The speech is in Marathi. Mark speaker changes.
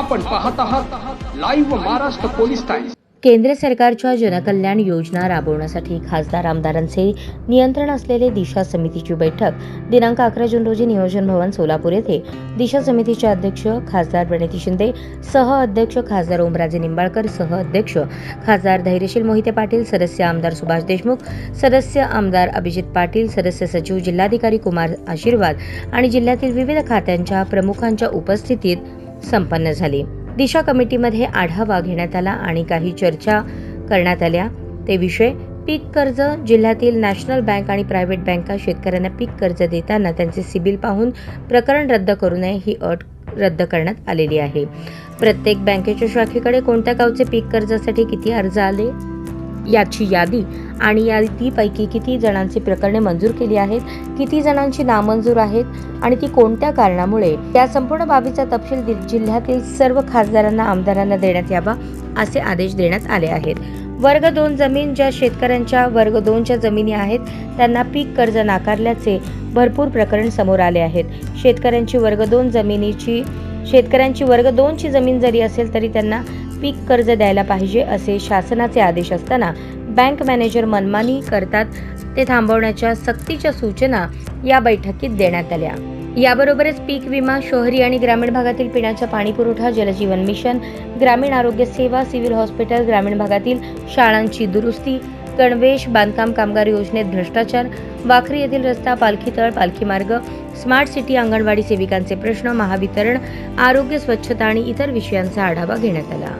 Speaker 1: आपण पाहत आहात लाईव्ह महाराष्ट्र पोलीस टाइम्स।
Speaker 2: केंद्र सरकारच्या जनकल्याण योजना राबवण्यासाठी खासदार आमदारांचे नियंत्रण असलेले दिशा समितीची बैठक दिनांक 11 जून रोजी नियोजन भवन सोलापूर येथे दिशा समितीचे अध्यक्ष खासदार प्रणिती शिंदे, सह अध्यक्ष खासदार ओमराजे निंबाळकर, सह अध्यक्ष खासदार धैर्यशील मोहिते पाटील, सदस्य आमदार सुभाष देशमुख, सदस्य आमदार अभिजित पाटील, सदस्य सचिव जिल्हाधिकारी कुमार आशीर्वाद आणि जिल्ह्यातील विविध खात्यांच्या प्रमुखांच्या उपस्थितीत संपन्न झाली। दिशा कमिटीमध्ये आढावा घेण्यात आला आणि काही चर्चा करण्यात आल्या। ते विषय पीक कर्ज, जिल्ह्यातील नॅशनल बँक आणि प्रायव्हेट बँका शेतकऱ्यांना पीक कर्ज देताना त्यांचे सिबिल पाहून प्रकरण रद्द करू नये ही अट रद्द करण्यात आलेली आहे। प्रत्येक बँकेच्या शाखेकडे कोणत्या गावचे पीक कर्जासाठी किती अर्ज आले याची यादी आणि यादीपैकी किती जणांची प्रकरणे मंजूर केली आहेत, किती जणांची नामंजूर आहेत आणि ती कोणत्या कारणामुळे, या संपूर्ण बाबीचा तपशील जिल्ह्यातील सर्व खासदारांना आमदारांना देण्यात यावा असे आदेश देण्यात आले आहेत। वर्ग 2 जमीन ज्या शेतकऱ्यांच्या वर्ग 2च्या जमिनी आहेत त्यांना पीक कर्ज नाकारल्याचे भरपूर प्रकरण समोर आले आहेत। शेतकऱ्यांची वर्ग 2ची जमीन जरी असेल तरी त्यांना पीक कर्ज द्यायला पाहिजे असे शासनाचे आदेश असताना बँक मॅनेजर मनमानी करतात, ते थांबवण्याच्या सक्तीच्या सूचना या बैठकीत देण्यात आल्या। याबरोबरच पीक विमा, शहरी आणि ग्रामीण भागातील पिण्याचा पाणी पुरवठा, जलजीवन मिशन, ग्रामीण आरोग्य सेवा, सिव्हिल हॉस्पिटल, ग्रामीण भागातील शाळांची दुरुस्ती, गणवेश, बांधकाम कामगार योजनेत भ्रष्टाचार, वाखरी येथील रस्ता, पालखी तळ, पालखी मार्ग, स्मार्ट सिटी, अंगणवाडी सेविकांचे प्रश्न, महावितरण, आरोग्य, स्वच्छता आणि इतर विषयांचा आढावा घेण्यात आला।